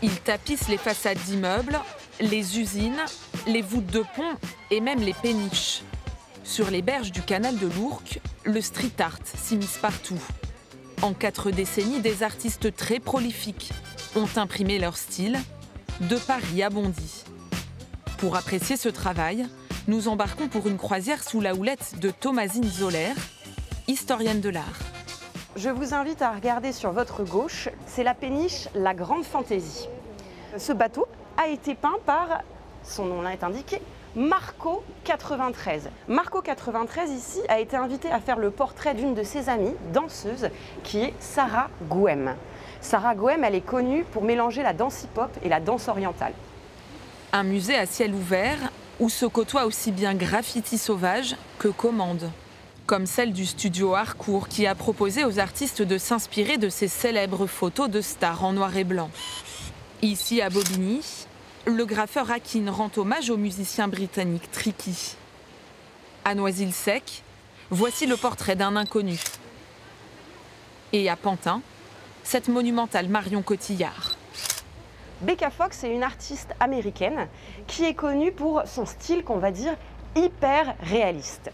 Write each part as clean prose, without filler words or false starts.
Ils tapissent les façades d'immeubles, les usines, les voûtes de ponts et même les péniches. Sur les berges du canal de l'Ourcq, le street art s'immisce partout. En 4 décennies, des artistes très prolifiques ont imprimé leur style. De Paris à Bondy. Pour apprécier ce travail, nous embarquons pour une croisière sous la houlette de Thomasine Zoller, historienne de l'art. Je vous invite à regarder sur votre gauche, c'est la péniche La Grande Fantaisie. Ce bateau a été peint par, son nom est indiqué, Marco 93. Marco 93 ici a été invité à faire le portrait d'une de ses amies, danseuse, qui est Sarah Gouem. Sarah Gouem, elle est connue pour mélanger la danse hip-hop et la danse orientale. Un musée à ciel ouvert où se côtoient aussi bien graffiti sauvage que commandes. Comme celle du studio Harcourt qui a proposé aux artistes de s'inspirer de ces célèbres photos de stars en noir et blanc. Ici à Bobigny, le graffeur Hakin rend hommage au musicien britannique Tricky. À Noisy-le-Sec, voici le portrait d'un inconnu. Et à Pantin, cette monumentale Marion Cotillard. Becca Fox est une artiste américaine qui est connue pour son style qu'on va dire hyper réaliste.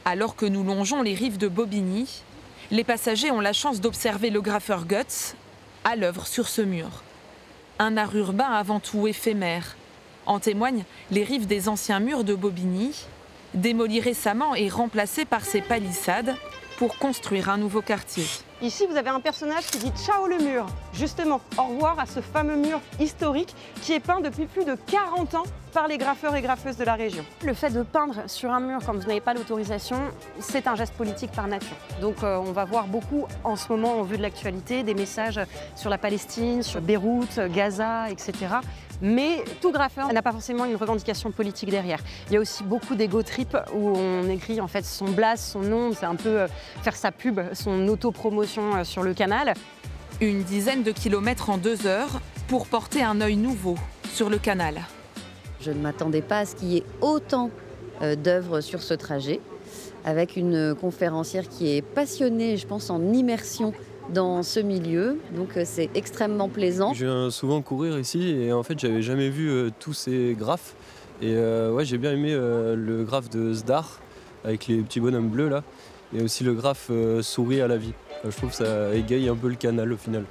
Alors que nous longeons les rives de Bobigny, les passagers ont la chance d'observer le graffeur Guts à l'œuvre sur ce mur. Un art urbain avant tout éphémère. En témoignent les rives des anciens murs de Bobigny, démolis récemment et remplacés par ces palissades pour construire un nouveau quartier. Ici, vous avez un personnage qui dit « Ciao le mur », justement, au revoir à ce fameux mur historique qui est peint depuis plus de 40 ans par les graffeurs et graffeuses de la région. Le fait de peindre sur un mur quand vous n'avez pas l'autorisation, c'est un geste politique par nature. Donc on va voir beaucoup en ce moment, en vue de l'actualité, des messages sur la Palestine, sur Beyrouth, Gaza, etc. Mais tout graffeur n'a pas forcément une revendication politique derrière. Il y a aussi beaucoup d'ego trip où on écrit en fait son blase, son nom, c'est un peu faire sa pub, son autopromotion sur le canal. Une dizaine de kilomètres en 2 heures pour porter un œil nouveau sur le canal. Je ne m'attendais pas à ce qu'il y ait autant d'œuvres sur ce trajet, avec une conférencière qui est passionnée, je pense, en immersion dans ce milieu, donc c'est extrêmement plaisant. Je viens souvent courir ici et en fait j'avais jamais vu tous ces graphes et ouais, j'ai bien aimé le graphe de Zdar avec les petits bonhommes bleus là et aussi le graphe souris à la vie. Je trouve que ça égaye un peu le canal au final.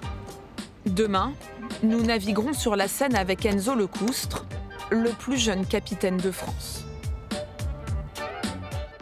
Demain, nous naviguerons sur la Seine avec Enzo Lecoustre, le plus jeune capitaine de France.